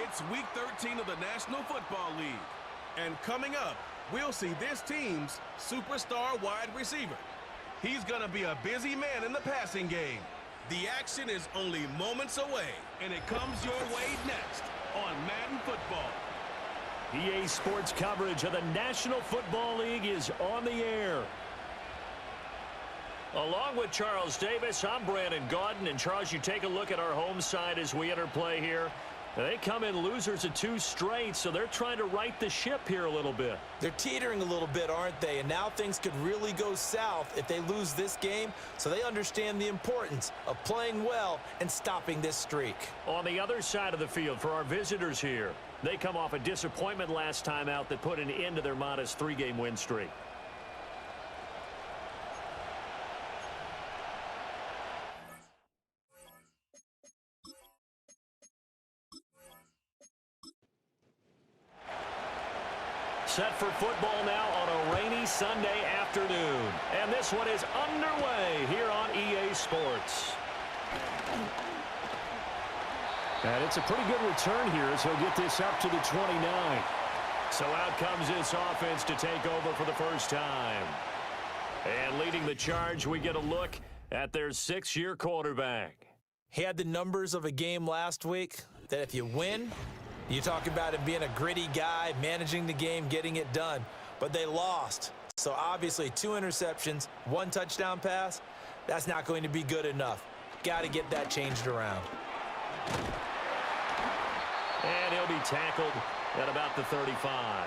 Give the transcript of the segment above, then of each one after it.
It's Week 13 of the National Football League. And coming up, we'll see this team's superstar wide receiver. He's going to be a busy man in the passing game. The action is only moments away, and it comes your way next on Madden Football. EA Sports coverage of the National Football League is on the air. Along with Charles Davis, I'm Brandon Gaudin. And Charles, you take a look at our home side as we enter play here. They come in losers of 2 straight, so they're trying to right the ship here a little bit. They're teetering a little bit, aren't they? And now things could really go south if they lose this game, so they understand the importance of playing well and stopping this streak. On the other side of the field for our visitors here, they come off a disappointment last time out that put an end to their modest 3-game win streak. Set for football now on a rainy Sunday afternoon. And this one is underway here on EA Sports. And it's a pretty good return here as he'll get this up to the 29. So out comes this offense to take over for the first time. And leading the charge, we get a look at their 6-year quarterback. He had the numbers of a game last week that if you win, you talk about him being a gritty guy, managing the game, getting it done. But they lost. So obviously 2 interceptions, 1 touchdown pass, that's not going to be good enough. Got to get that changed around. And he'll be tackled at about the 35.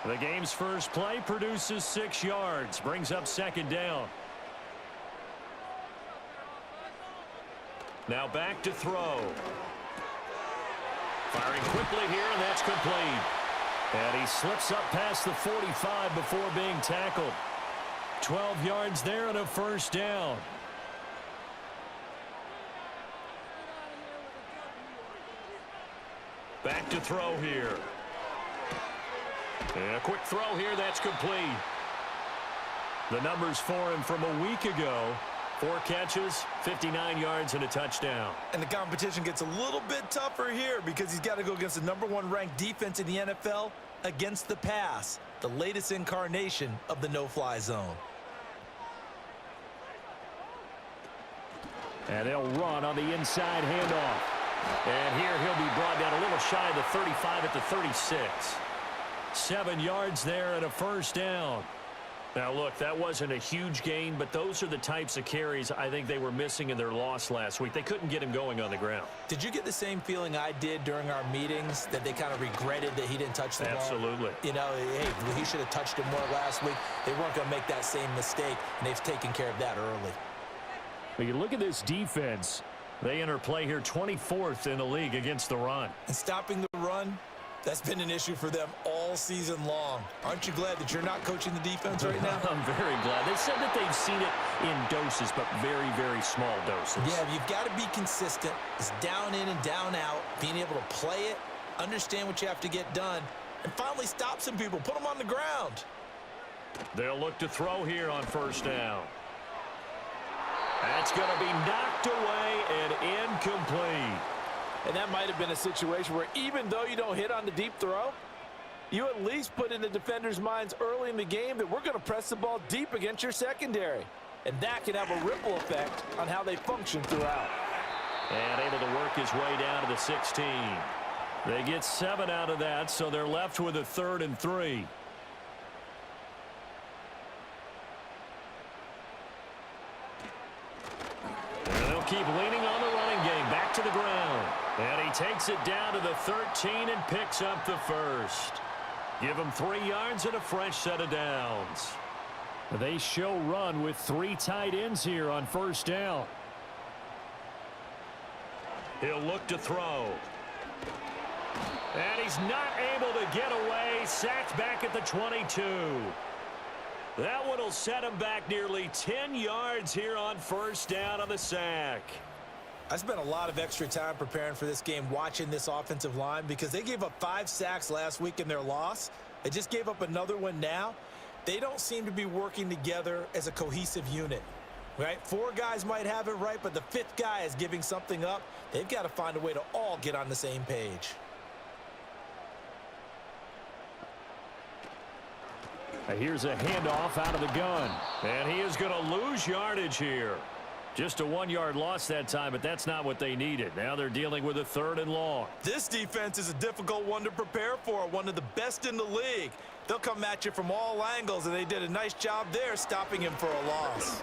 The game's first play produces 6 yards, brings up 2nd down. Now back to throw. Firing quickly here, and that's complete. And he slips up past the 45 before being tackled. 12 yards there and a 1st down. Back to throw here. And a quick throw here, that's complete. The numbers for him from a week ago: 4 catches, 59 yards, and a touchdown. And the competition gets a little bit tougher here because he's got to go against the #1 ranked defense in the NFL against the pass, the latest incarnation of the no-fly zone. And they'll run on the inside handoff. And here he'll be brought down a little shy of the 35 at the 36. 7 yards there and a 1st down. Now, look, that wasn't a huge gain, but those are the types of carries I think they were missing in their loss last week. They couldn't get him going on the ground. Did you get the same feeling I did during our meetings, that they kind of regretted that he didn't touch the ball? Absolutely. You know, hey, he should have touched it more last week. They weren't going to make that same mistake, and they've taken care of that early. When you look at this defense, they enter play here 24th in the league against the run. And stopping the run, that's been an issue for them all season long. Aren't you glad that you're not coaching the defense right now? I'm very glad. They said that they've seen it in doses, but very, very small doses. Yeah, you've got to be consistent. It's down in and down out, being able to play it, understand what you have to get done, and finally stop some people, put them on the ground. They'll look to throw here on 1st down. That's going to be knocked away and incomplete. And that might have been a situation where even though you don't hit on the deep throw, you at least put in the defender's minds early in the game that we're going to press the ball deep against your secondary. And that can have a ripple effect on how they function throughout. And able to work his way down to the 16. They get 7 out of that, so they're left with a 3rd and 3. And they'll keep leaning on the running game. Back to the ground. And he takes it down to the 13 and picks up the 1st. Give him 3 yards and a fresh set of downs. They show run with 3 tight ends here on 1st down. He'll look to throw. And he's not able to get away. Sacked back at the 22. That one will set him back nearly 10 yards here on 1st down on the sack. I spent a lot of extra time preparing for this game, watching this offensive line, because they gave up 5 sacks last week in their loss. They just gave up another one now. They don't seem to be working together as a cohesive unit. right? 4 guys might have it right, but the 5th guy is giving something up. They've got to find a way to all get on the same page. Here's a handoff out of the gun. And he is going to lose yardage here. Just a 1-yard loss that time, but that's not what they needed. Now they're dealing with a 3rd and long. This defense is a difficult one to prepare for, one of the best in the league. They'll come at you from all angles, and they did a nice job there stopping him for a loss.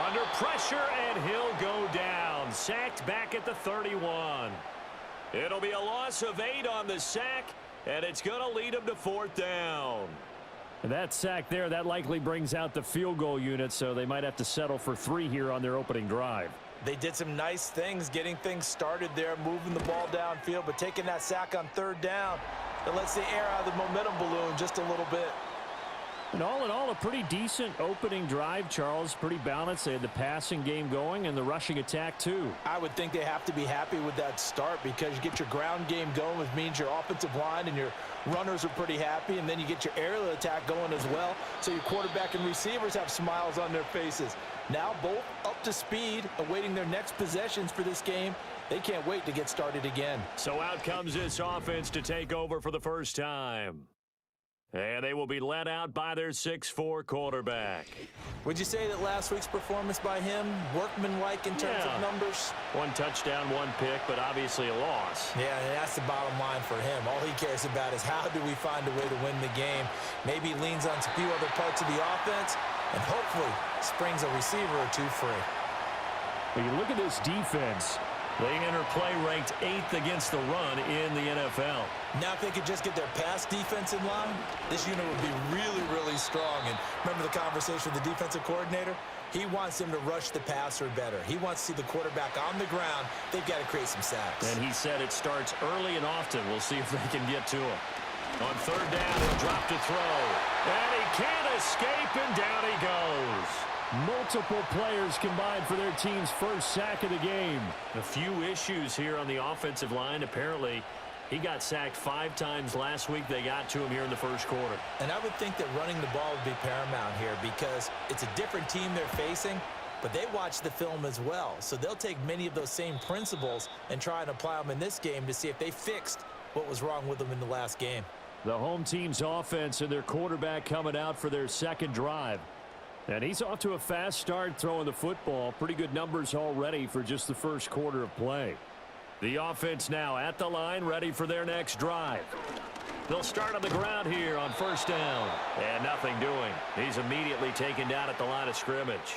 Under pressure, and he'll go down. Sacked back at the 31. It'll be a loss of 8 on the sack, and it's going to lead him to 4th down. And that sack there, that likely brings out the field goal unit, so they might have to settle for 3 here on their opening drive. They did some nice things getting things started there, moving the ball downfield, but taking that sack on 3rd down, it lets the air out of the momentum balloon just a little bit. And all in all, a pretty decent opening drive, Charles. Pretty balanced. They had the passing game going and the rushing attack, too. I would think they have to be happy with that start because you get your ground game going, which means your offensive line and your runners are pretty happy, and then you get your aerial attack going as well, so your quarterback and receivers have smiles on their faces. Now both up to speed, awaiting their next possessions for this game. They can't wait to get started again. So out comes this offense to take over for the first time. And they will be led out by their 6'4" quarterback. Would you say that last week's performance by him, workmanlike in terms of numbers? 1 touchdown, 1 pick, but obviously a loss. Yeah, and that's the bottom line for him. All he cares about is how do we find a way to win the game. Maybe leans on a few other parts of the offense, and hopefully springs a receiver or 2 free. When you look at this defense, they enter play ranked 8th against the run in the NFL. Now if they could just get their pass defense in line, this unit would be really, really strong. And remember the conversation with the defensive coordinator? He wants them to rush the passer better. He wants to see the quarterback on the ground. They've got to create some sacks. And he said it starts early and often. We'll see if they can get to him. On 3rd down, he'll drop to throw. And he can't escape, and down he goes. Multiple players combined for their team's first sack of the game. A few issues here on the offensive line. Apparently, he got sacked 5 times last week. They got to him here in the first quarter. And I would think that running the ball would be paramount here because it's a different team they're facing, but they watch the film as well. So they'll take many of those same principles and try and apply them in this game to see if they fixed what was wrong with them in the last game. The home team's offense and their quarterback coming out for their second drive. And he's off to a fast start throwing the football. Pretty good numbers already for just the first quarter of play. The offense now at the line, ready for their next drive. They'll start on the ground here on 1st down. And nothing doing. He's immediately taken down at the line of scrimmage.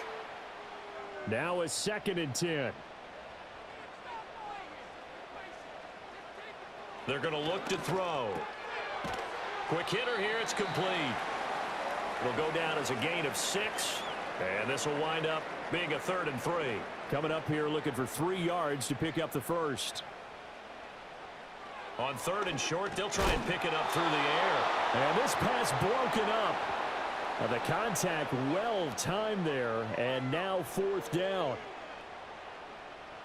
Now a 2nd and 10. They're going to look to throw. Quick hitter here, it's complete. It'll go down as a gain of 6, and this will wind up being a 3rd and 3. Coming up here looking for 3 yards to pick up the first. On 3rd and short, they'll try and pick it up through the air. And this pass broken up. The contact well timed there, and now 4th down.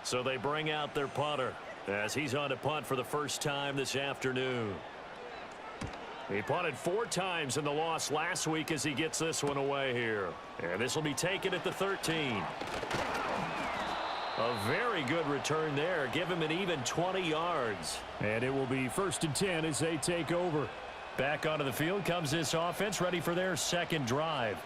So they bring out their punter as he's on to punt for the first time this afternoon. He punted 4 times in the loss last week as he gets this one away here. And this will be taken at the 13. A very good return there. Give him an even 20 yards. And it will be 1st and 10 as they take over. Back onto the field comes this offense, ready for their second drive.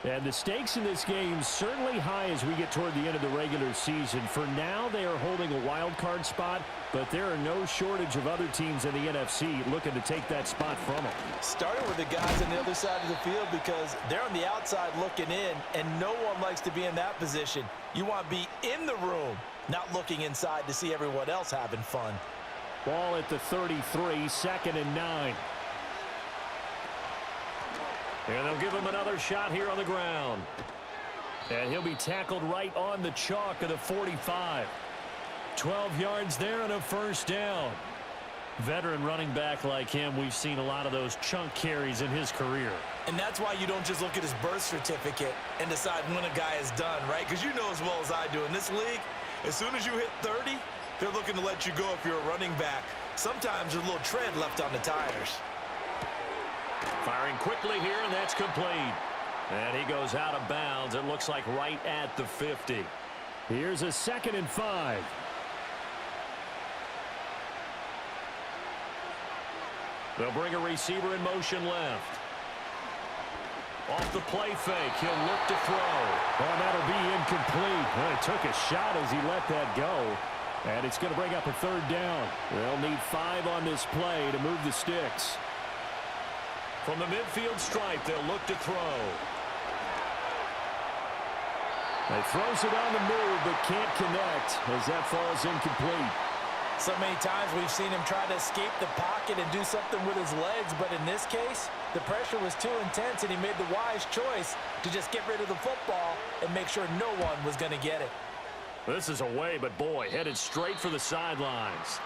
And the stakes in this game certainly high as we get toward the end of the regular season. For now, they are holding a wild card spot, but there are no shortage of other teams in the NFC looking to take that spot from them. Starting with the guys on the other side of the field because they're on the outside looking in, and no one likes to be in that position. You want to be in the room, not looking inside to see everyone else having fun. Ball at the 33, 2nd and 9. And they'll give him another shot here on the ground. And he'll be tackled right on the chalk of the 45. 12 yards there and a 1st down. Veteran running back like him, we've seen a lot of those chunk carries in his career. And that's why you don't just look at his birth certificate and decide when a guy is done, right? Because you know as well as I do, in this league, as soon as you hit 30, they're looking to let you go if you're a running back. Sometimes there's a little tread left on the tires. Firing quickly here, and that's complete. And he goes out of bounds. It looks like right at the 50. Here's a 2nd and 5. They'll bring a receiver in motion left. Off the play fake, he'll look to throw. Oh, that'll be incomplete. Well, he took a shot as he let that go. And it's going to bring up a third down. They'll need 5 on this play to move the sticks. From the midfield stripe, they'll look to throw. He throws it on the move, but can't connect as that falls incomplete. So many times we've seen him try to escape the pocket and do something with his legs, but in this case, the pressure was too intense, and he made the wise choice to just get rid of the football and make sure no one was going to get it. This is away, but boy, headed straight for the sidelines.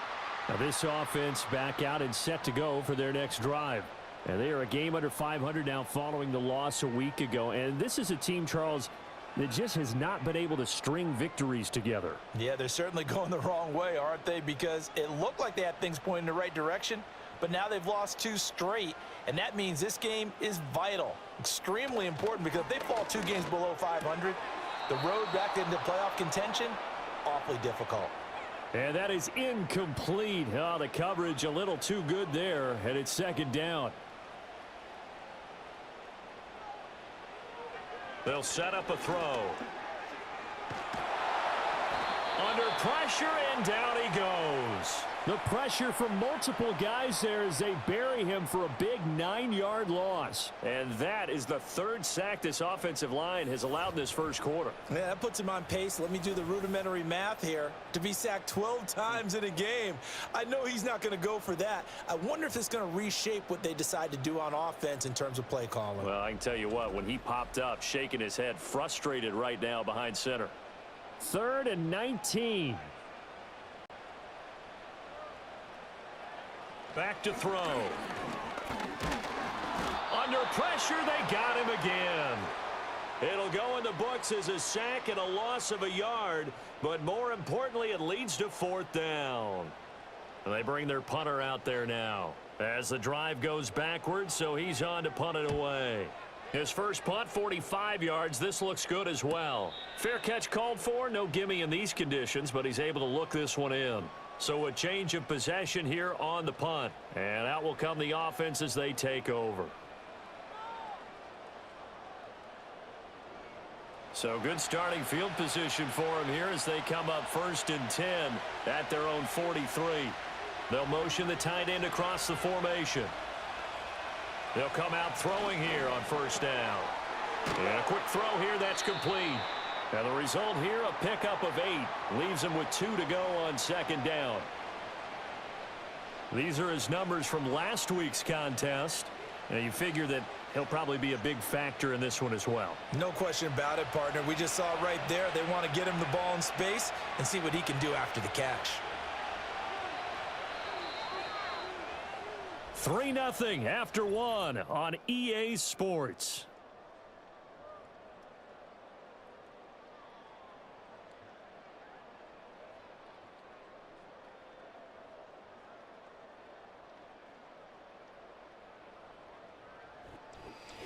Now this offense back out and set to go for their next drive. And they are a game under 500 now following the loss a week ago. And this is a team, Charles, that just has not been able to string victories together. Yeah, they're certainly going the wrong way, aren't they? Because it looked like they had things pointing in the right direction, but now they've lost 2 straight, and that means this game is vital, extremely important, because if they fall 2 games below 500, the road back into playoff contention, awfully difficult. And that is incomplete. Oh, the coverage a little too good there, and it's second down. They'll set up a throw. Under pressure, and down he goes. The pressure from multiple guys there as they bury him for a big 9-yard loss. And that is the 3rd sack this offensive line has allowed in this first quarter. Yeah, that puts him on pace. Let me do the rudimentary math here. To be sacked 12 times in a game, I know he's not going to go for that. I wonder if it's going to reshape what they decide to do on offense in terms of play calling. Well, I can tell you what, when he popped up, shaking his head, frustrated right now behind center. 3rd and 19. Back to throw. Under pressure, they got him again. It'll go in the books as a sack and a loss of a yard, but more importantly, it leads to 4th down. And they bring their punter out there now as the drive goes backwards, so he's on to punt it away. His first punt, 45 yards. This looks good as well. Fair catch called for. No gimme in these conditions, but he's able to look this one in. So a change of possession here on the punt. And out will come the offense as they take over. So good starting field position for him here as they come up 1st and 10 at their own 43. They'll motion the tight end across the formation. They'll come out throwing here on 1st down. And a quick throw here that's complete. And the result here, a pickup of 8. Leaves him with 2 to go on 2nd down. These are his numbers from last week's contest. And you figure that he'll probably be a big factor in this one as well. No question about it, partner. We just saw right there they want to get him the ball in space and see what he can do after the catch. 3-0 after 1 on EA Sports.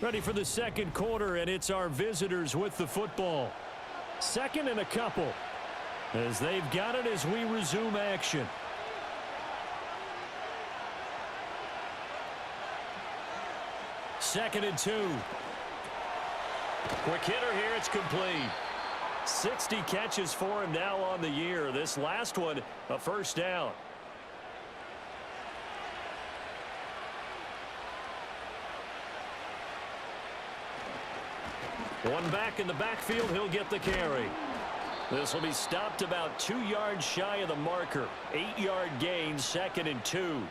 Ready for the second quarter, and it's our visitors with the football. 2nd and a couple as they've got it as we resume action. Second and 2. Quick hitter here, it's complete. 60 catches for him now on the year. This last one, a 1st down. One back in the backfield, he'll get the carry. This will be stopped about 2 yards shy of the marker. 8-yard gain, 2nd and 2.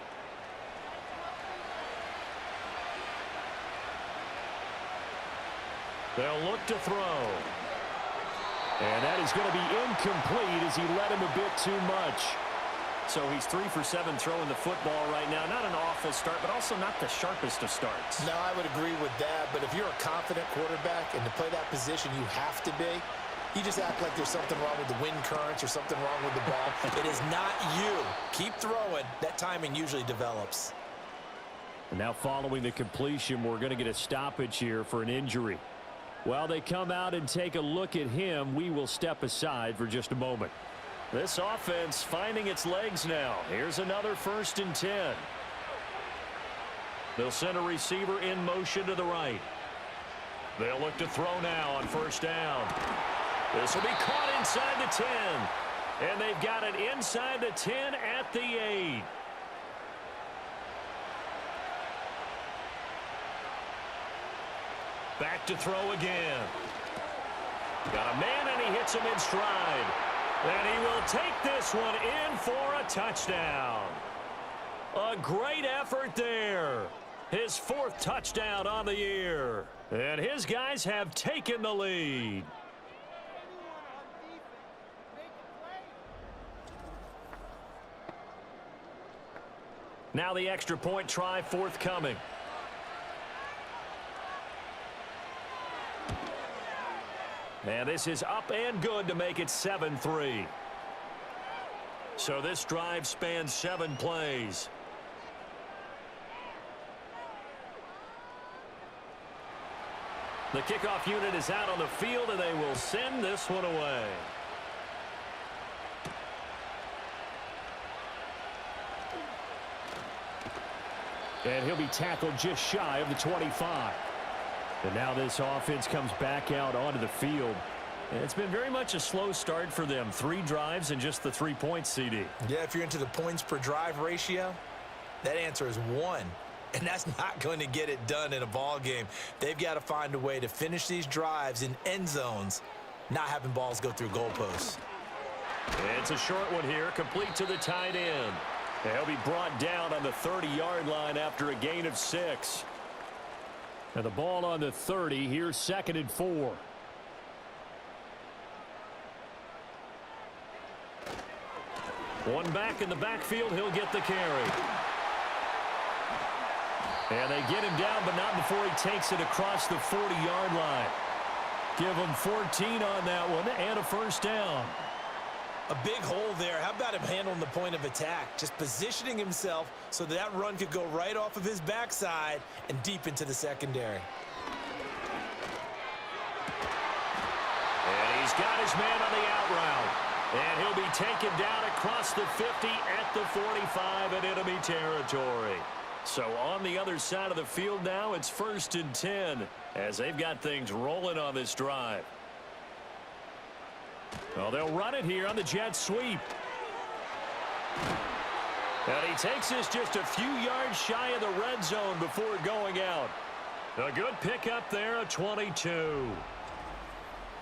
They'll look to throw. And that is going to be incomplete as he led him a bit too much. So he's 3 for 7 throwing the football right now. Not an awful start, but also not the sharpest of starts. No, I would agree with that. But if you're a confident quarterback and to play that position you have to be, you just act like there's something wrong with the wind currents or something wrong with the ball. It is not you. Keep throwing. That timing usually develops. And now following the completion, we're going to get a stoppage here for an injury. While they come out and take a look at him, we will step aside for just a moment. This offense finding its legs now. Here's another 1st and 10. They'll send a receiver in motion to the right. They'll look to throw now on first down. This will be caught inside the 10. And they've got it inside the 10 at the 8. Back to throw again. Got a man, and he hits him in stride. And he will take this one in for a touchdown. A great effort there. His 4th touchdown on the year. And his guys have taken the lead. Now the extra point try forthcoming. And this is up and good to make it 7-3. So this drive spans 7 plays. The kickoff unit is out on the field, and they will send this one away. And he'll be tackled just shy of the 25. And now this offense comes back out onto the field. And it's been very much a slow start for them. 3 drives and just the 3 points, CD. Yeah, if you're into the points per drive ratio, that answer is 1. And that's not going to get it done in a ball game. They've got to find a way to finish these drives in end zones, not having balls go through goalposts. It's a short one here, complete to the tight end. He'll be brought down on the 30-yard line after a gain of 6. And the ball on the 30, here's 2nd and 4. One back in the backfield, he'll get the carry. And they get him down, but not before he takes it across the 40-yard line. Give him 14 on that one and a first down. A big hole there. How about him handling the point of attack? Just positioning himself so that run could go right off of his backside and deep into the secondary. And he's got his man on the out route. And he'll be taken down across the 50 at the 45 in enemy territory. So on the other side of the field now, it's 1st and 10 as they've got things rolling on this drive. Well, they'll run it here on the jet sweep. And he takes this just a few yards shy of the red zone before going out. A good pickup there, a 22.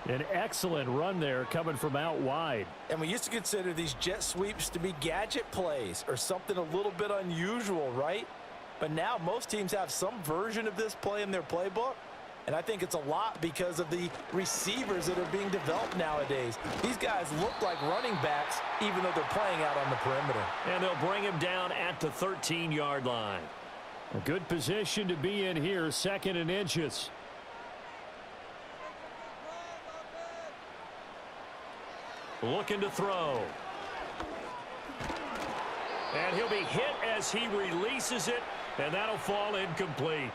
An excellent run there coming from out wide. And we used to consider these jet sweeps to be gadget plays or something a little bit unusual, right? But now most teams have some version of this play in their playbook. And I think it's a lot because of the receivers that are being developed nowadays. These guys look like running backs even though they're playing out on the perimeter. And they'll bring him down at the 13-yard line. A good position to be in here, 2nd and inches. Looking to throw. And he'll be hit as he releases it, and that'll fall incomplete.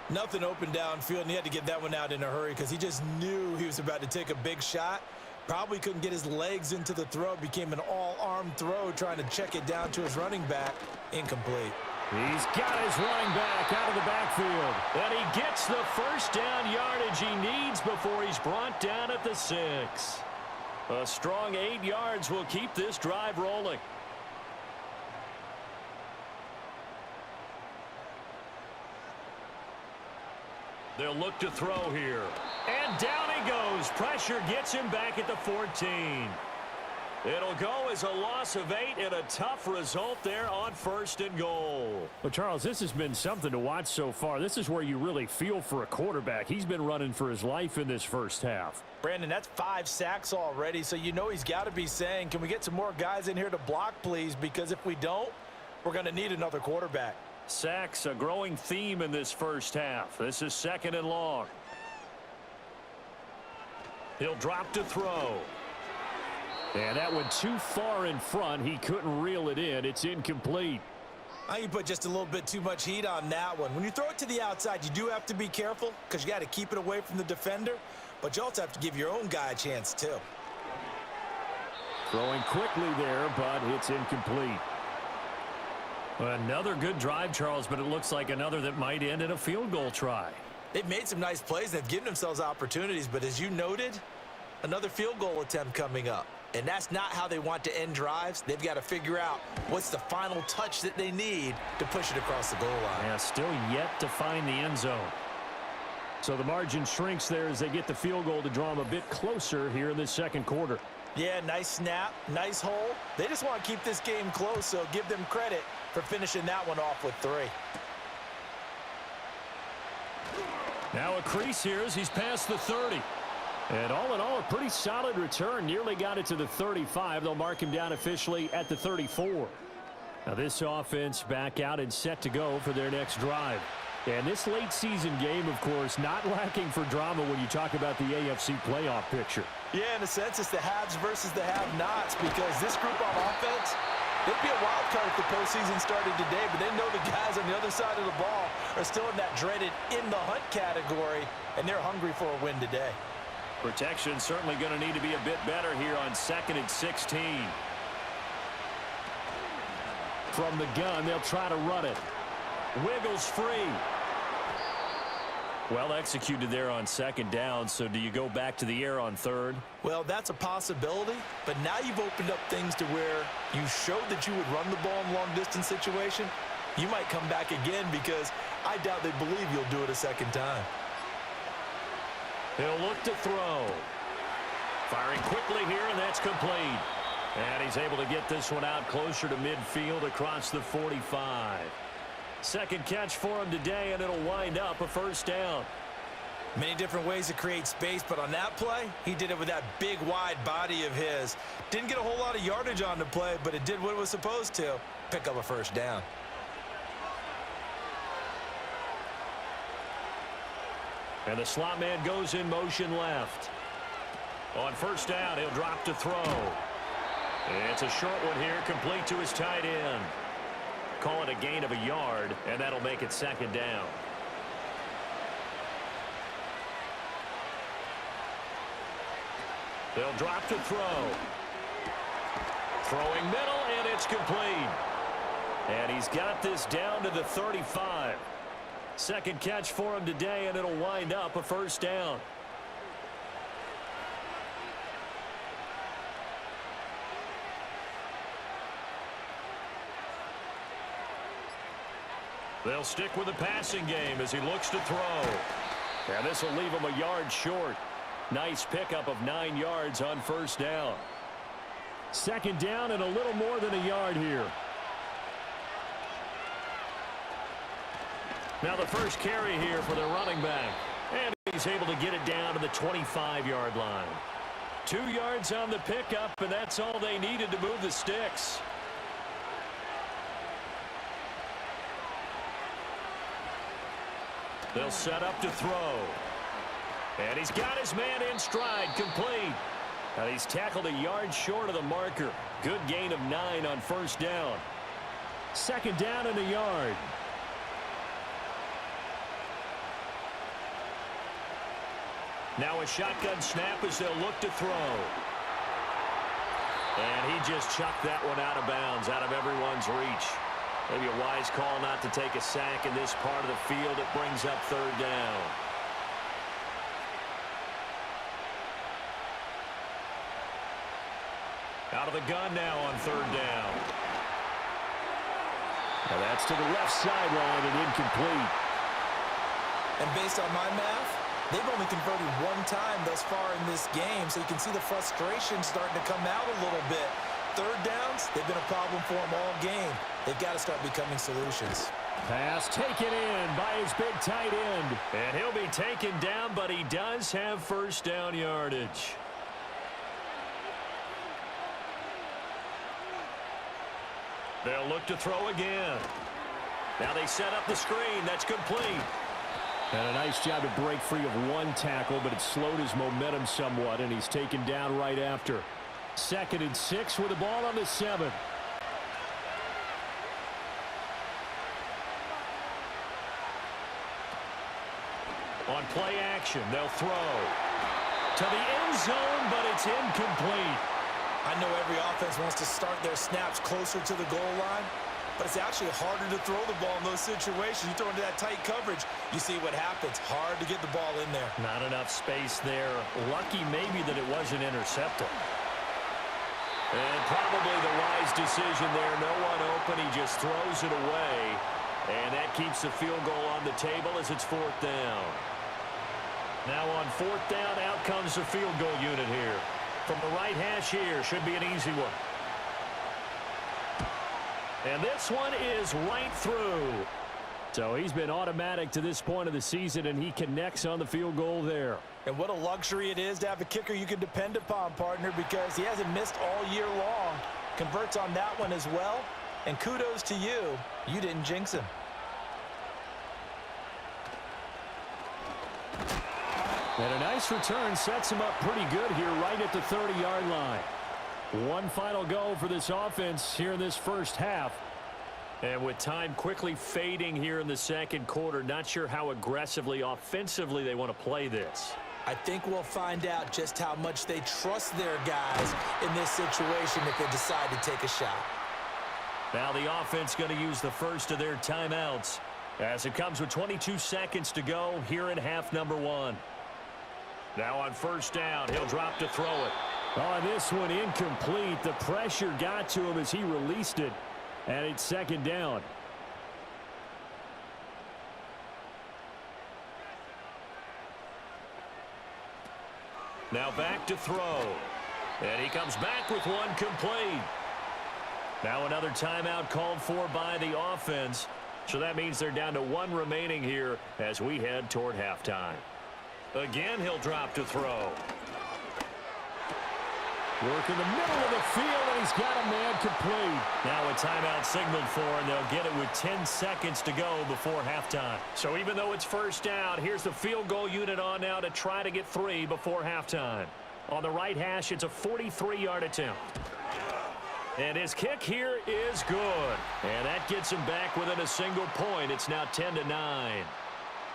Nothing open downfield, and he had to get that one out in a hurry because he just knew he was about to take a big shot. Probably couldn't get his legs into the throw. Became an all-arm throw trying to check it down to his running back. Incomplete. He's got his running back out of the backfield. And he gets the first down yardage he needs before he's brought down at the 6. A strong 8 yards will keep this drive rolling. They'll look to throw here. And down he goes. Pressure gets him back at the 14. It'll go as a loss of 8 and a tough result there on 1st and goal. Well, Charles, this has been something to watch so far. This is where you really feel for a quarterback. He's been running for his life in this first half. Brandon, that's 5 sacks already, so you know he's got to be saying, can we get some more guys in here to block, please? Because if we don't, we're going to need another quarterback. Sacks, a growing theme in this first half. This is 2nd and long. He'll drop to throw. And that went too far in front. He couldn't reel it in. It's incomplete. I think you put just a little bit too much heat on that one. When you throw it to the outside, you do have to be careful because you got to keep it away from the defender. But you also have to give your own guy a chance, too. Throwing quickly there, but it's incomplete. Another good drive, Charles, but it looks like another that might end in a field goal try. They've made some nice plays. They've given themselves opportunities, but as you noted, another field goal attempt coming up. And that's not how they want to end drives. They've got to figure out what's the final touch that they need to push it across the goal line. Yeah, still yet to find the end zone. So the margin shrinks there as they get the field goal to draw them a bit closer here in this second quarter. Yeah, nice snap, nice hole. They just want to keep this game close, so give them credit for finishing that one off with 3. Now a crease here as he's past the 30. And all in all, a pretty solid return. Nearly got it to the 35. They'll mark him down officially at the 34. Now this offense back out and set to go for their next drive. And this late season game, of course, not lacking for drama when you talk about the AFC playoff picture. Yeah, in a sense, it's the haves versus the have-nots, because this group on offense, they'd be a wild card if the postseason started today, but they know the guys on the other side of the ball are still in that dreaded in-the-hunt category, and they're hungry for a win today. Protection certainly going to need to be a bit better here on 2nd and 16. From the gun, they'll try to run it. Wiggles free. Well executed there on 2nd down, so do you go back to the air on 3rd? Well, that's a possibility, but now you've opened up things to where you showed that you would run the ball in long-distance situation. You might come back again, because I doubt they believe you'll do it a second time. He'll look to throw. Firing quickly here, and that's complete. And he's able to get this one out closer to midfield across the 45. Second catch for him today, and it'll wind up a 1st down. Many different ways to create space, but on that play, he did it with that big, wide body of his. Didn't get a whole lot of yardage on the play, but it did what it was supposed to, pick up a 1st down. And the slot man goes in motion left. On 1st down, he'll drop to throw. It's a short one here, complete to his tight end. Call it a gain of a yard, and that'll make it 2nd down. They'll drop to throw. Throwing middle, and it's complete. And he's got this down to the 35. Second catch for him today, and it'll wind up a 1st down. They'll stick with the passing game as he looks to throw. And this will leave him a yard short. Nice pickup of 9 yards on 1st down. 2nd down and a little more than a yard here. Now the first carry here for the running back. And he's able to get it down to the 25-yard line. 2 yards on the pickup, and that's all they needed to move the sticks. They'll set up to throw. And he's got his man in stride, complete. And he's tackled a yard short of the marker. Good gain of 9 on 1st down. 2nd down and a yard. Now a shotgun snap as they'll look to throw. And he just chucked that one out of bounds, out of everyone's reach. Maybe a wise call not to take a sack in this part of the field. It brings up 3rd down. Out of the gun now on 3rd down. Now that's to the left sideline and incomplete. And based on my math, they've only converted 1 time thus far in this game, so you can see the frustration starting to come out a little bit. 3rd downs, they've been a problem for them all game. They've got to start becoming solutions. Pass taken in by his big tight end. And he'll be taken down, but he does have 1st down yardage. They'll look to throw again. Now they set up the screen. That's complete. And a nice job to break free of 1 tackle, but it slowed his momentum somewhat, and he's taken down right after. 2nd and 6 with the ball on the 7. On play action, they'll throw. To the end zone, but it's incomplete. I know every offense wants to start their snaps closer to the goal line, but it's actually harder to throw the ball in those situations. You throw into that tight coverage, you see what happens. Hard to get the ball in there. Not enough space there. Lucky maybe that it wasn't intercepted. And probably the wise decision there. No one open. He just throws it away. And that keeps the field goal on the table as it's 4th down. Now on 4th down, out comes the field goal unit here. From the right hash here, should be an easy one. And this one is right through. So he's been automatic to this point of the season, and he connects on the field goal there. And what a luxury it is to have a kicker you can depend upon, partner, because he hasn't missed all year long. Converts on that one as well. And kudos to you. You didn't jinx him. And a nice return sets him up pretty good here right at the 30-yard line. One final go for this offense here in this first half. And with time quickly fading here in the second quarter, not sure how aggressively, offensively they want to play this. I think we'll find out just how much they trust their guys in this situation if they decide to take a shot. Now the offense going to use the first of their timeouts as it comes with 22 seconds to go here in half number 1. Now on 1st down, he'll drop to throw it. Oh, this one incomplete. The pressure got to him as he released it. And it's 2nd down. Now back to throw. And he comes back with one complete. Now another timeout called for by the offense. So that means they're down to 1 remaining here as we head toward halftime. Again, he'll drop to throw. Work in the middle of the field, and he's got a man complete. Now a timeout signaled for, and they'll get it with 10 seconds to go before halftime. So even though it's 1st down, here's the field goal unit on now to try to get 3 before halftime. On the right hash, it's a 43-yard attempt. And his kick here is good. And that gets him back within a single point. It's now 10-9.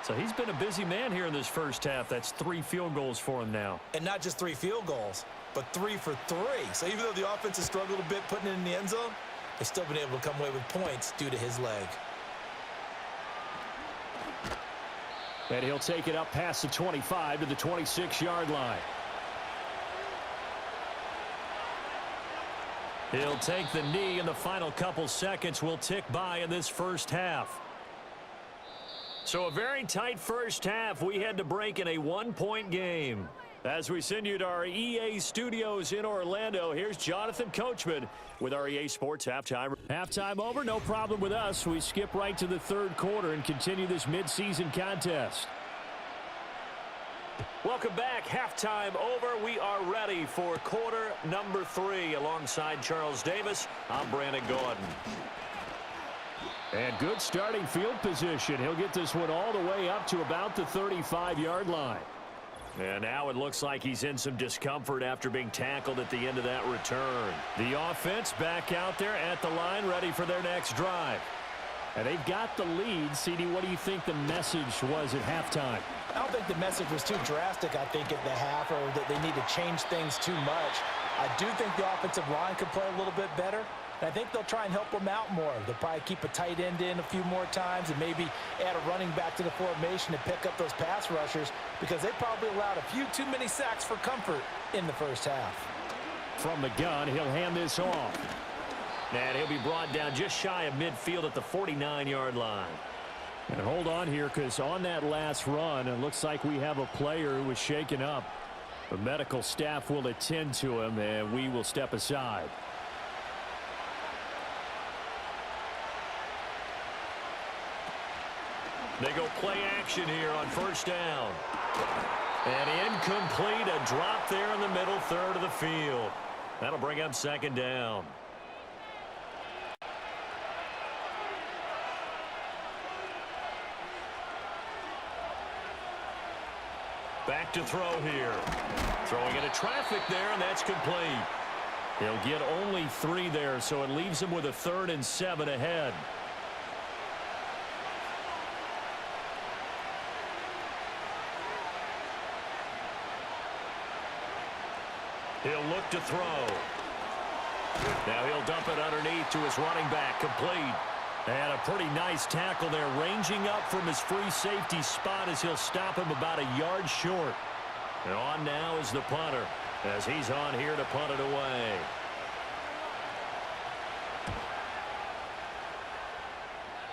So he's been a busy man here in this first half. That's 3 field goals for him now. And not just 3 field goals, but 3 for 3. So even though the offense has struggled a bit putting it in the end zone, they've still been able to come away with points due to his leg. And he'll take it up past the 25 to the 26-yard line. He'll take the knee, and the final couple seconds will tick by in this first half. So a very tight first half. We had to break in a 1-point game. As we send you to our EA studios in Orlando, here's Jonathan Coachman with our EA Sports Halftime. Halftime over, no problem with us. We skip right to the 3rd quarter and continue this midseason contest. Welcome back. Halftime over. We are ready for quarter number 3. Alongside Charles Davis, I'm Brandon Gordon. And good starting field position. He'll get this one all the way up to about the 35-yard line. And now it looks like he's in some discomfort after being tackled at the end of that return. The offense back out there at the line, ready for their next drive. And they've got the lead. CD, what do you think the message was at halftime? I don't think the message was too drastic, I think, at the half, or that they need to change things too much. I do think the offensive line could play a little bit better. And I think they'll try and help them out more. They'll probably keep a tight end in a few more times and maybe add a running back to the formation to pick up those pass rushers, because they probably allowed a few too many sacks for comfort in the first half. From the gun, he'll hand this off. And he'll be brought down just shy of midfield at the 49-yard line. And hold on here, because on that last run, it looks like we have a player who was shaken up. The medical staff will attend to him, and we will step aside. They go play action here on 1st down. And incomplete, a drop there in the middle 3rd of the field. That'll bring up 2nd down. Back to throw here. Throwing into traffic there, and that's complete. He'll get only 3 there, so it leaves him with a 3rd and 7 ahead. He'll look to throw. Now he'll dump it underneath to his running back, complete. And a pretty nice tackle there, ranging up from his free safety spot as he'll stop him about a yard short. And on now is the punter, as he's on here to punt it away.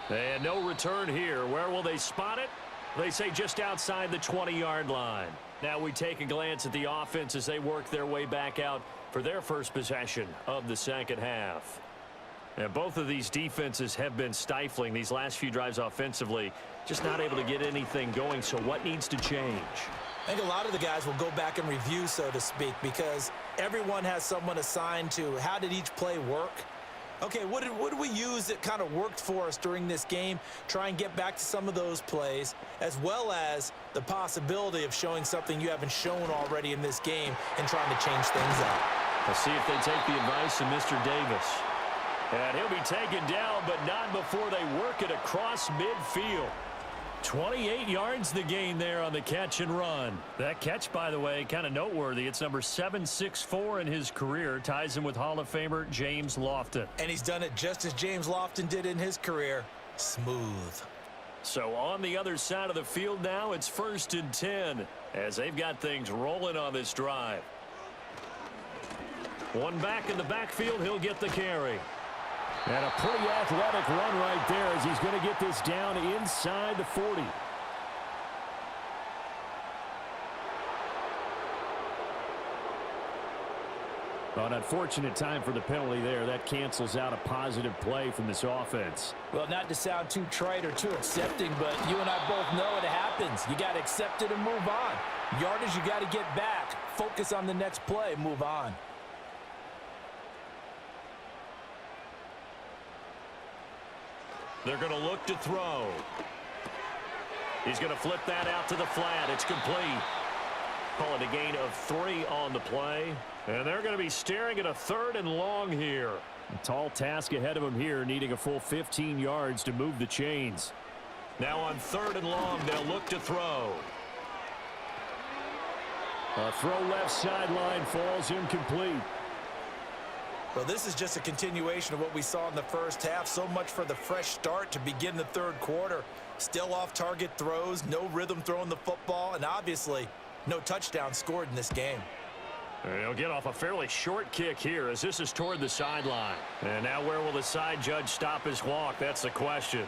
And no return here. Where will they spot it? They say just outside the 20-yard line. Now we take a glance at the offense as they work their way back out for their first possession of the second half. And both of these defenses have been stifling these last few drives offensively, just not able to get anything going. So what needs to change? I think a lot of the guys will go back and review, so to speak, because everyone has someone assigned to how did each play work. Okay, what did we use that kind of worked for us during this game? Try and get back to some of those plays, as well as the possibility of showing something you haven't shown already in this game and trying to change things up. Let's see if they take the advice of Mr. Davis. And he'll be taken down, but not before they work it across midfield. 28 yards the gain there on the catch and run. That catch, by the way, kind of noteworthy. It's number 764 in his career. Ties him with Hall of Famer James Lofton. And he's done it just as James Lofton did in his career. Smooth. So on the other side of the field now, it's 1st and 10 as they've got things rolling on this drive. One back in the backfield, he'll get the carry. And a pretty athletic run right there as he's going to get this down inside the 40. An unfortunate time for the penalty there. That cancels out a positive play from this offense. Well, not to sound too trite or too accepting, but you and I both know it happens. You got to accept it and move on. Yardage, you got to get back. Focus on the next play. Move on. They're going to look to throw. He's going to flip that out to the flat. It's complete. Call it a gain of 3 on the play. And they're going to be staring at a 3rd and long here. A tall task ahead of him here, needing a full 15 yards to move the chains. Now on 3rd and long, they'll look to throw. A throw left sideline falls incomplete. Well, this is just a continuation of what we saw in the first half. So much for the fresh start to begin the third quarter. Still off-target throws, no rhythm throwing the football, and obviously no touchdown scored in this game. He'll get off a fairly short kick here as this is toward the sideline. And now where will the side judge stop his walk? That's the question.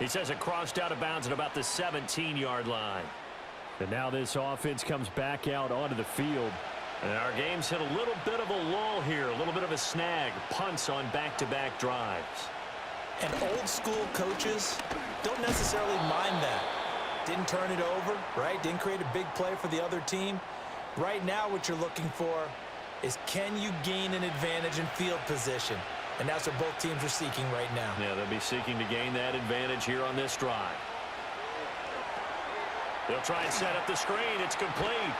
He says it crossed out of bounds at about the 17-yard line. And now this offense comes back out onto the field. And our game's hit a little bit of a lull here, a little bit of a snag. Punts on back-to-back drives. And old-school coaches don't necessarily mind that. Didn't turn it over, right? Didn't create a big play for the other team. Right now what you're looking for is can you gain an advantage in field position? And that's what both teams are seeking right now. Yeah, they'll be seeking to gain that advantage here on this drive. They'll try and set up the screen. It's complete.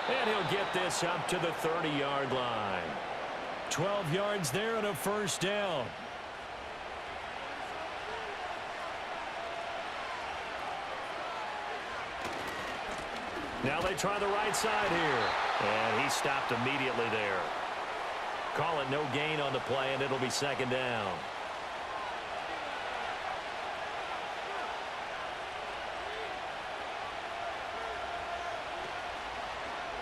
And he'll get this up to the 30-yard line. 12 yards there and a 1st down. Now they try the right side here. And he stopped immediately there. Call it no gain on the play, and it'll be 2nd down.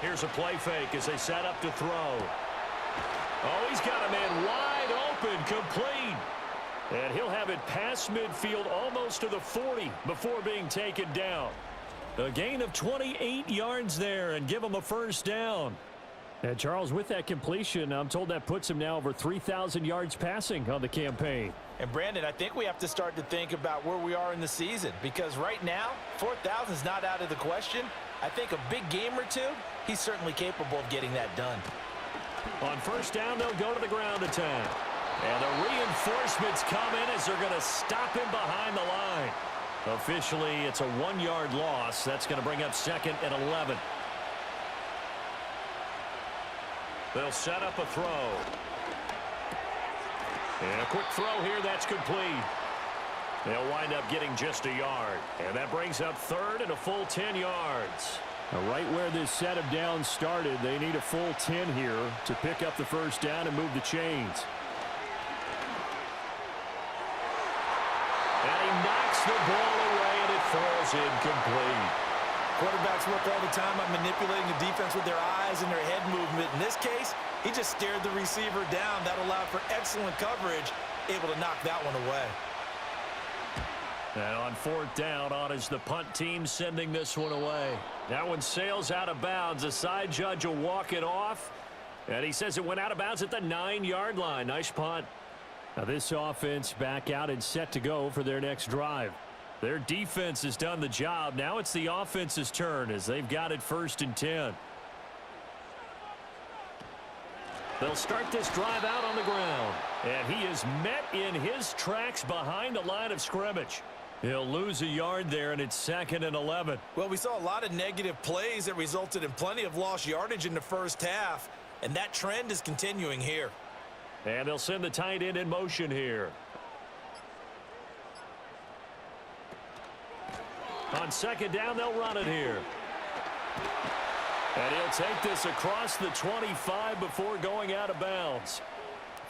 Here's a play fake as they set up to throw. Oh, he's got a man wide open, complete. And he'll have it past midfield almost to the 40 before being taken down. A gain of 28 yards there and give him a 1st down. And Charles, with that completion, I'm told that puts him now over 3,000 yards passing on the campaign. And Brandon, I think we have to start to think about where we are in the season, because right now 4,000 is not out of the question. I think a big game or two, he's certainly capable of getting that done. On 1st down, they'll go to the ground attack. And the reinforcements come in as they're going to stop him behind the line. Officially, it's a 1-yard loss. That's going to bring up 2nd and 11. They'll set up a throw. And a quick throw here, that's complete. They'll wind up getting just a yard. And that brings up 3rd and a full 10 yards. Now, right where this set of downs started, they need a full 10 here to pick up the 1st down and move the chains. Gets the ball away, and it falls incomplete. Quarterbacks work all the time on manipulating the defense with their eyes and their head movement. In this case, he just stared the receiver down. That allowed for excellent coverage, able to knock that one away. And on fourth down, on is the punt team sending this one away. That one sails out of bounds. The side judge will walk it off. And he says it went out of bounds at the 9-yard line. Nice punt. Now this offense back out and set to go for their next drive. Their defense has done the job. Now it's the offense's turn as they've got it 1st and 10. They'll start this drive out on the ground. And he is met in his tracks behind the line of scrimmage. He'll lose a yard there, and it's 2nd and 11. Well, we saw a lot of negative plays that resulted in plenty of lost yardage in the first half, and that trend is continuing here. And they'll send the tight end in motion here. On 2nd down, they'll run it here. And he'll take this across the 25 before going out of bounds.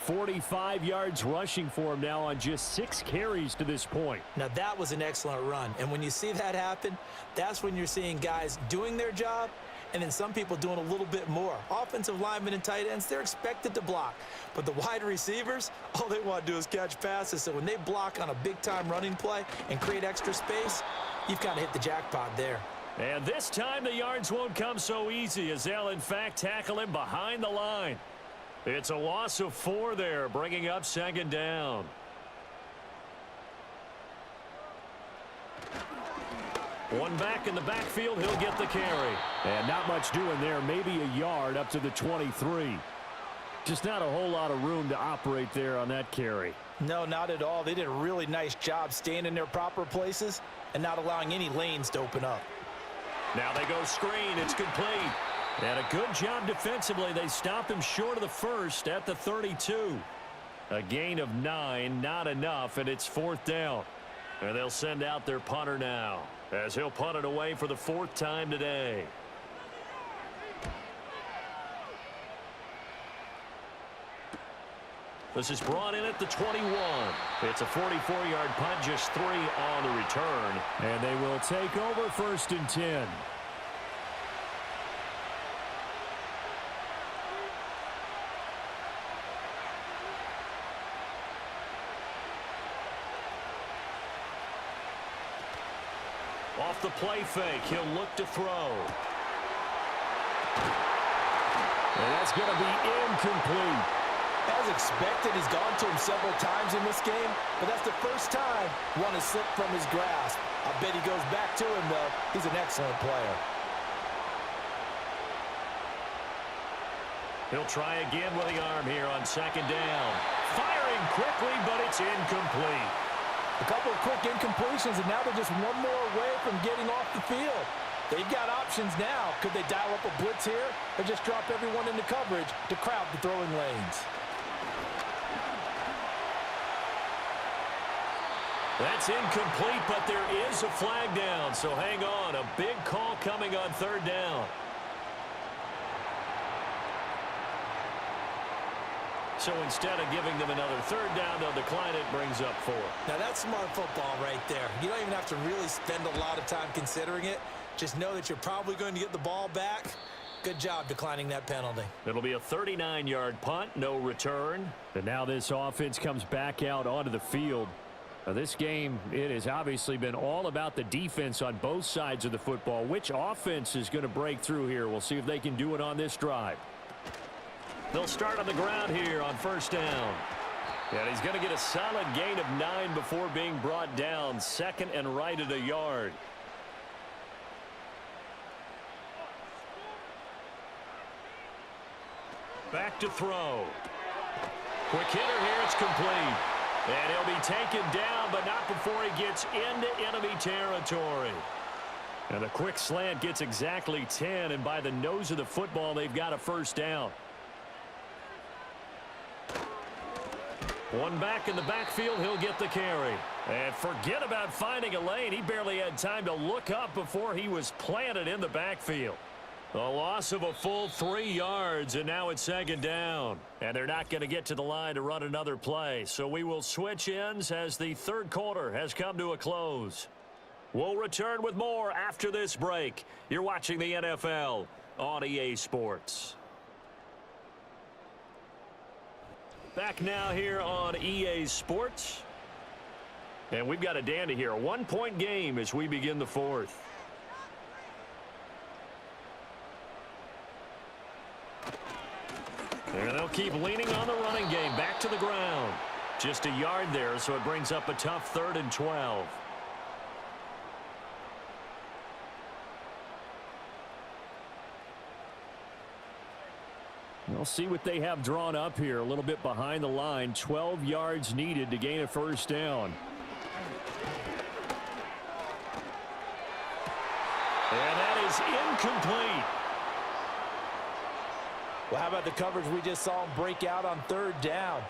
45 yards rushing for him now on just 6 carries to this point. Now, that was an excellent run. And when you see that happen, that's when you're seeing guys doing their job and then some people doing a little bit more. Offensive linemen and tight ends, they're expected to block. But the wide receivers, all they want to do is catch passes. So when they block on a big-time running play and create extra space, you've kind of hit the jackpot there. And this time the yards won't come so easy as they'll, in fact, tackle him behind the line. It's a loss of 4 there, bringing up 2nd down. One back in the backfield, he'll get the carry. And not much doing there, maybe a yard up to the 23. Just not a whole lot of room to operate there on that carry. No, not at all. They did a really nice job staying in their proper places and not allowing any lanes to open up. Now they go screen. It's complete. And a good job defensively. They stop him short of the first at the 32. A gain of 9, not enough, and it's 4th down. And they'll send out their punter now as he'll punt it away for the 4th time today. This is brought in at the 21. It's a 44-yard punt, just 3 on the return. And they will take over 1st and 10. Off the play fake, he'll look to throw. And that's going to be incomplete. As expected, he's gone to him several times in this game, but that's the first time one has slipped from his grasp. I bet he goes back to him, though. He's an excellent player. He'll try again with the arm here on 2nd down. Firing quickly, but it's incomplete. A couple of quick incompletions, and now they're just one more away from getting off the field. They've got options now. Could they dial up a blitz here or just drop everyone into coverage to crowd the throwing lanes? That's incomplete, but there is a flag down, so hang on. A big call coming on 3rd down. So instead of giving them another 3rd down, they'll decline it, brings up 4. Now that's smart football right there. You don't even have to really spend a lot of time considering it. Just know that you're probably going to get the ball back. Good job declining that penalty. It'll be a 39-yard punt, no return. And now this offense comes back out onto the field. Now this game, it has obviously been all about the defense on both sides of the football. Which offense is going to break through here? We'll see if they can do it on this drive. They'll start on the ground here on 1st down. And he's going to get a solid gain of 9 before being brought down. 2nd and right at a yard. Back to throw. Quick hitter here. It's complete. And he'll be taken down, but not before he gets into enemy territory. And the quick slant gets exactly 10, and by the nose of the football, they've got a 1st down. One back in the backfield, he'll get the carry. And forget about finding a lane. He barely had time to look up before he was planted in the backfield. A loss of a full 3 yards, and now it's second down. And they're not going to get to the line to run another play. So we will switch ends as the third quarter has come to a close. We'll return with more after this break. You're watching the NFL on EA Sports. Back now here on EA Sports. And we've got a dandy here. A 1-point game as we begin the fourth. And they'll keep leaning on the running game. Back to the ground. Just a yard there, so it brings up a tough 3rd and 12. We'll see what they have drawn up here. A little bit behind the line. 12 yards needed to gain a first down. And that is incomplete. Well, how about the coverage we just saw him break out on 3rd down?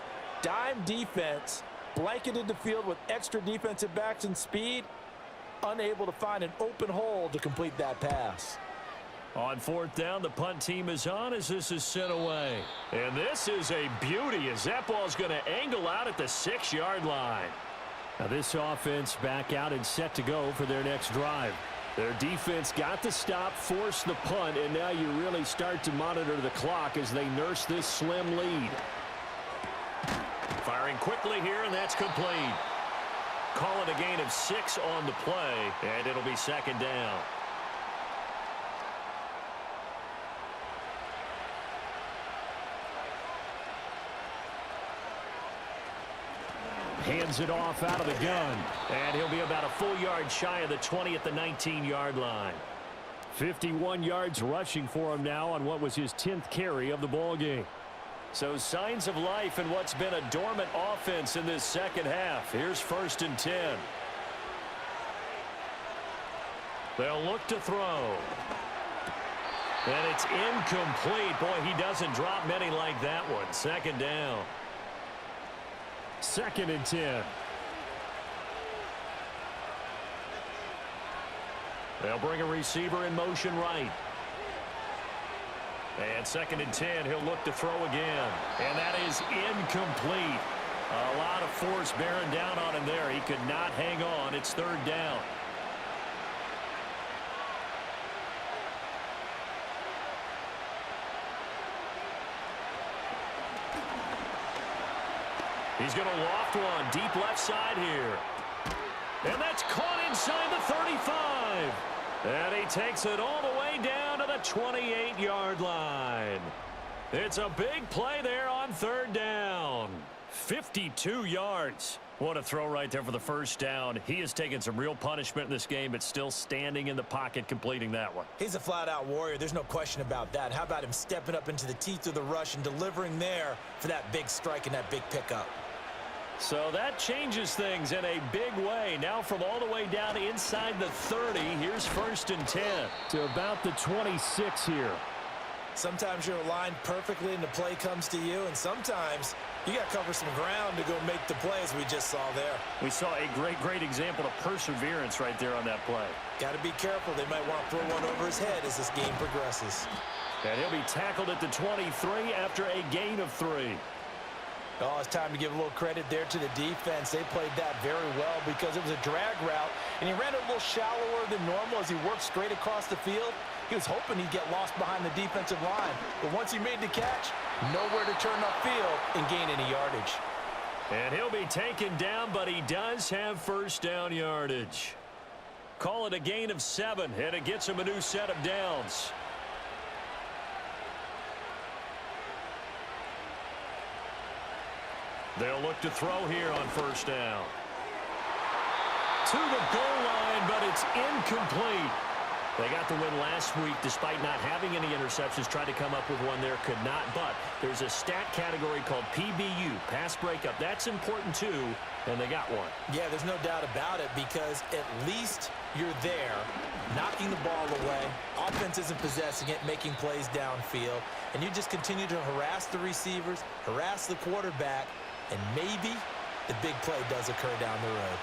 Dime defense, blanketed the field with extra defensive backs and speed, unable to find an open hole to complete that pass. On 4th down, the punt team is on as this is sent away. And this is a beauty as that ball's going to angle out at the 6-yard line. Now this offense back out and set to go for their next drive. Their defense got the stop, forced the punt, and now you really start to monitor the clock as they nurse this slim lead. Firing quickly here, and that's complete. Call it a gain of 6 on the play, and it'll be second down. Hands it off out of the gun. And he'll be about a full yard shy of the 20 at the 19-yard line. 51 yards rushing for him now on what was his 10th carry of the ball game. So signs of life in what's been a dormant offense in this second half. Here's 1st and 10. They'll look to throw. And it's incomplete. Boy, he doesn't drop many like that one. Second down. 2nd and 10. They'll bring a receiver in motion right. And 2nd and 10, he'll look to throw again. And that is incomplete. A lot of force bearing down on him there. He could not hang on. It's 3rd down. He's going to loft one deep left side here. And that's caught inside the 35. And he takes it all the way down to the 28-yard line. It's a big play there on 3rd down. 52 yards. What a throw right there for the first down. He has taken some real punishment in this game, but still standing in the pocket completing that one. He's a flat-out warrior. There's no question about that. How about him stepping up into the teeth of the rush and delivering there for that big strike and that big pickup? So that changes things in a big way. Now from all the way down inside the 30, here's 1st and 10. To about the 26 here. Sometimes you're aligned perfectly and the play comes to you, and sometimes you got to cover some ground to go make the play, as we just saw there. We saw a great example of perseverance right there on that play. Got to be careful. They might want to throw one over his head as this game progresses. And he'll be tackled at the 23 after a gain of 3. Oh, it's time to give a little credit there to the defense. They played that very well because it was a drag route, and he ran it a little shallower than normal as he worked straight across the field. He was hoping he'd get lost behind the defensive line, but once he made the catch, nowhere to turn upfield and gain any yardage. And he'll be taken down, but he does have first down yardage. Call it a gain of 7, and it gets him a new set of downs. They'll look to throw here on first down. To the goal line, but it's incomplete. They got the win last week despite not having any interceptions. Tried to come up with one there, could not. But there's a stat category called PBU, pass breakup. That's important too, and they got one. Yeah, there's no doubt about it because at least you're there, knocking the ball away. Offense isn't possessing it, making plays downfield. And you just continue to harass the receivers, harass the quarterback, and maybe the big play does occur down the road.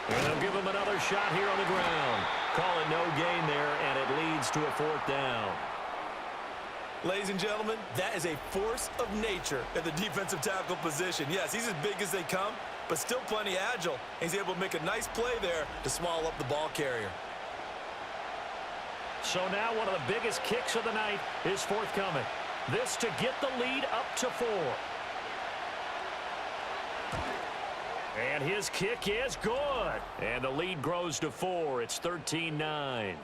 And they'll give him another shot here on the ground. Call it no gain there, and it leads to a 4th down. Ladies and gentlemen, that is a force of nature at the defensive tackle position. Yes, he's as big as they come, but still plenty agile. He's able to make a nice play there to swallow up the ball carrier. So now one of the biggest kicks of the night is forthcoming. This to get the lead up to 4. And his kick is good. And the lead grows to 4. It's 13-9.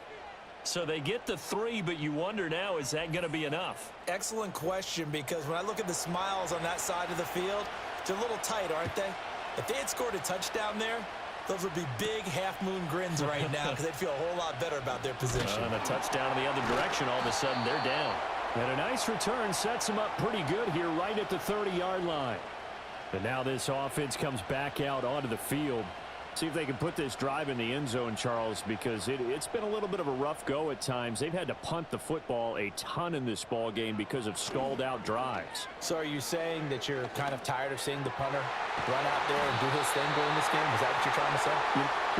So they get the 3, but you wonder now, is that going to be enough? Excellent question, because when I look at the smiles on that side of the field, they're a little tight, aren't they? If they had scored a touchdown there, those would be big half-moon grins right now because they'd feel a whole lot better about their position. And a touchdown in the other direction, all of a sudden they're down. And a nice return sets them up pretty good here right at the 30-yard line. And now this offense comes back out onto the field. See if they can put this drive in the end zone, Charles, because it's been a little bit of a rough go at times. They've had to punt the football a ton in this ball game because of stalled-out drives. So are you saying that you're kind of tired of seeing the punter run out there and do his thing during this game? Is that what you're trying to say?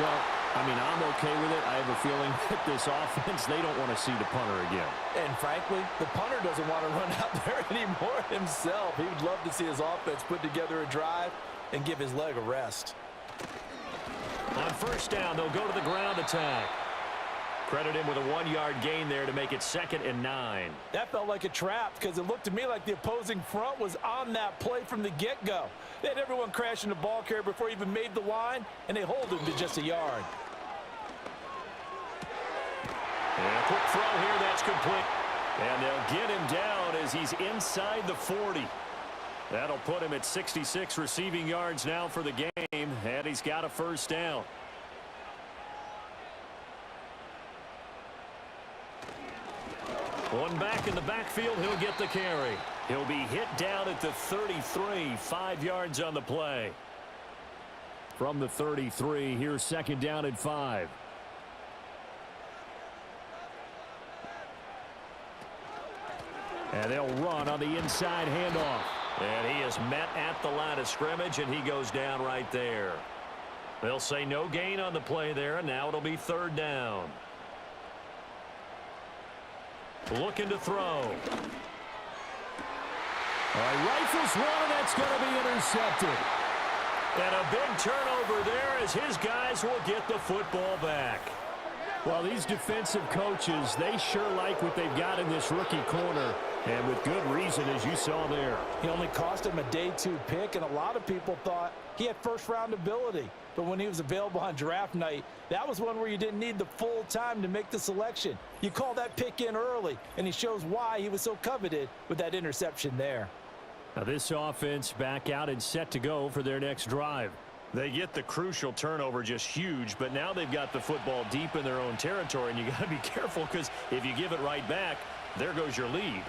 Well, I mean, I'm okay with it. I have a feeling that this offense, they don't want to see the punter again. And frankly, the punter doesn't want to run out there anymore himself. He would love to see his offense put together a drive and give his leg a rest. On 1st down, they'll go to the ground attack. Credit him with a 1-yard gain there to make it 2nd and 9. That felt like a trap because it looked to me like the opposing front was on that play from the get-go. They had everyone crashing the ball carrier before he even made the line, and they hold him to just a yard. And a quick throw here, that's complete. And they'll get him down as he's inside the 40. That'll put him at 66 receiving yards now for the game, and he's got a 1st down. One back in the backfield, he'll get the carry. He'll be hit down at the 33, 5 yards on the play. From the 33, here's 2nd down and 5. And they'll run on the inside handoff. And he is met at the line of scrimmage, and he goes down right there. They'll say no gain on the play there, and now it'll be 3rd down. Looking to throw. All right, rifles one, that's going to be intercepted. And a big turnover there as his guys will get the football back. Well, these defensive coaches, they sure like what they've got in this rookie corner, and with good reason, as you saw there. He only cost him a day 2 pick, and a lot of people thought he had first-round ability. But when he was available on draft night, that was one where you didn't need the full time to make the selection. You call that pick in early, and he shows why he was so coveted with that interception there. Now this offense back out and set to go for their next drive. They get the crucial turnover, just huge, but now they've got the football deep in their own territory, and you got to be careful because if you give it right back, there goes your lead.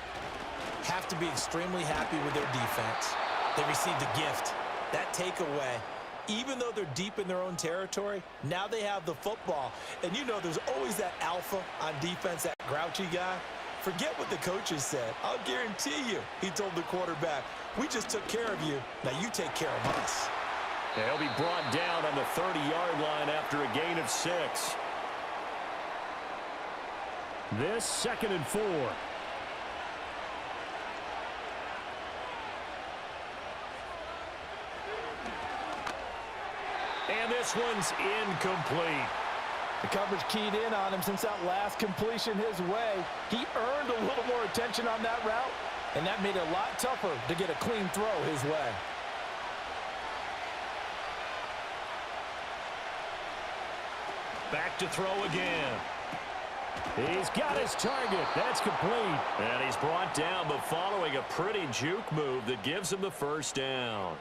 Have to be extremely happy with their defense. They received a gift. That takeaway, even though they're deep in their own territory, now they have the football. And you know there's always that alpha on defense, that grouchy guy. Forget what the coaches said. I'll guarantee you, he told the quarterback, we just took care of you. Now you take care of us. They'll be brought down on the 30-yard line after a gain of 6. This 2nd and 4. And this one's incomplete. The coverage keyed in on him since that last completion his way. He earned a little more attention on that route, and that made it a lot tougher to get a clean throw his way. Back to throw again. He's got his target. That's complete. And he's brought down, but following a pretty juke move that gives him the 1st down.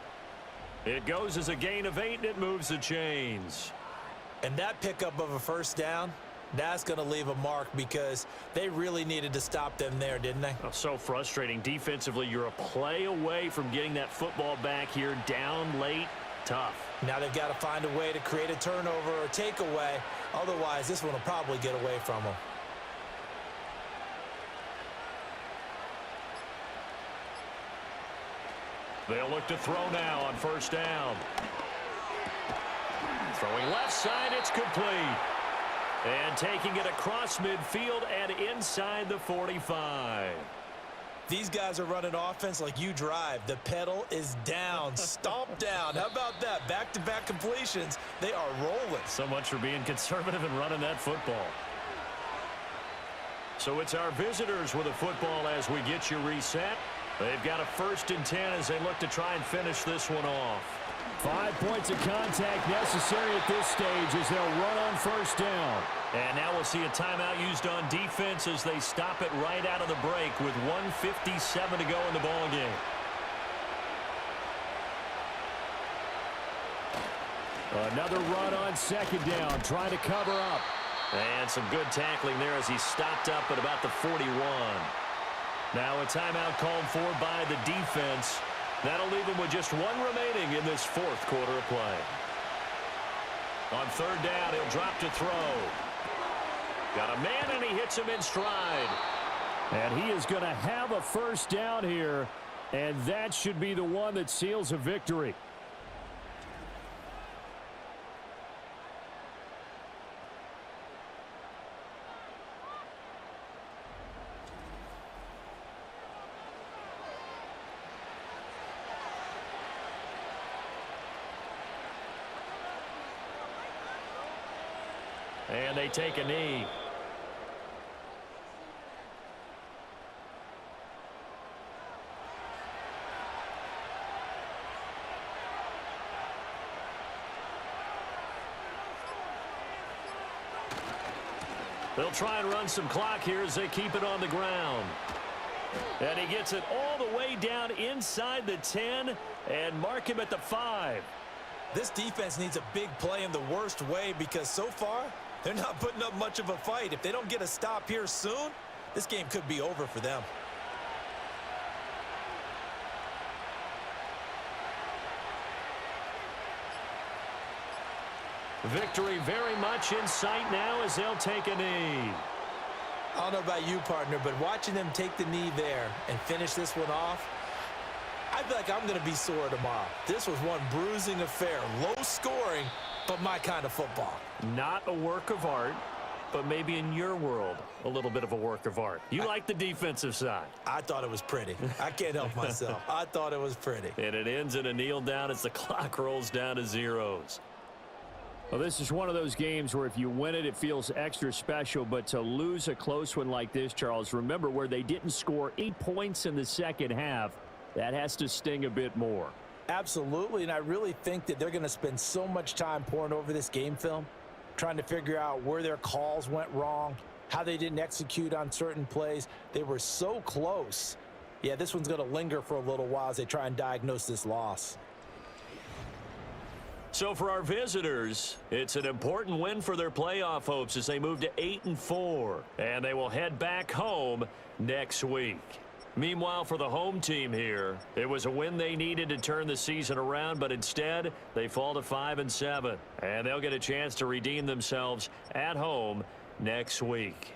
It goes as a gain of 8, and it moves the chains. And that pickup of a 1st down, that's going to leave a mark because they really needed to stop them there, didn't they? Oh, so frustrating. Defensively, you're a play away from getting that football back here, down late. Tough. Now they've got to find a way to create a turnover or takeaway. Otherwise, this one will probably get away from them. They'll look to throw now on 1st down. Throwing left side, it's complete. And taking it across midfield and inside the 45. These guys are running offense like you drive. The pedal is down, stomp down. How about that? Back-to-back completions. They are rolling. So much for being conservative and running that football. So it's our visitors with a football as we get you reset. They've got a 1st and 10 as they look to try and finish this one off. 5 points of contact necessary at this stage as they'll run on 1st down. And now we'll see a timeout used on defense as they stop it right out of the break with 1:57 to go in the ball game. Another run on 2nd down, trying to cover up. And some good tackling there as he stopped up at about the 41. Now a timeout called for by the defense. That'll leave him with just 1 remaining in this 4th quarter of play. On 3rd down, he'll drop to throw. Got a man, and he hits him in stride. And he is going to have a 1st down here, and that should be the one that seals a victory. And they take a knee. They'll try and run some clock here as they keep it on the ground. And he gets it all the way down inside the 10 and mark him at the 5. This defense needs a big play in the worst way because so far, they're not putting up much of a fight. If they don't get a stop here soon, this game could be over for them. Victory very much in sight now as they'll take a knee. I don't know about you, partner, but watching them take the knee there and finish this one off, I feel like I'm going to be sore tomorrow. This was one bruising affair. Low scoring, but my kind of football. Not a work of art, but maybe in your world, a little bit of a work of art. You like the defensive side. I thought it was pretty. I can't help myself. I thought it was pretty. And it ends in a kneel down as the clock rolls down to zeros. Well, this is one of those games where if you win it, it feels extra special. But to lose a close one like this, Charles, remember where they didn't score 8 points in the second half, that has to sting a bit more. Absolutely, and I really think that they're going to spend so much time poring over this game film, trying to figure out where their calls went wrong, how they didn't execute on certain plays. They were so close. Yeah, this one's going to linger for a little while as they try and diagnose this loss. So for our visitors, it's an important win for their playoff hopes as they move to 8-4, and they will head back home next week. Meanwhile, for the home team here, it was a win they needed to turn the season around, but instead they fall to 5-7, and they'll get a chance to redeem themselves at home next week.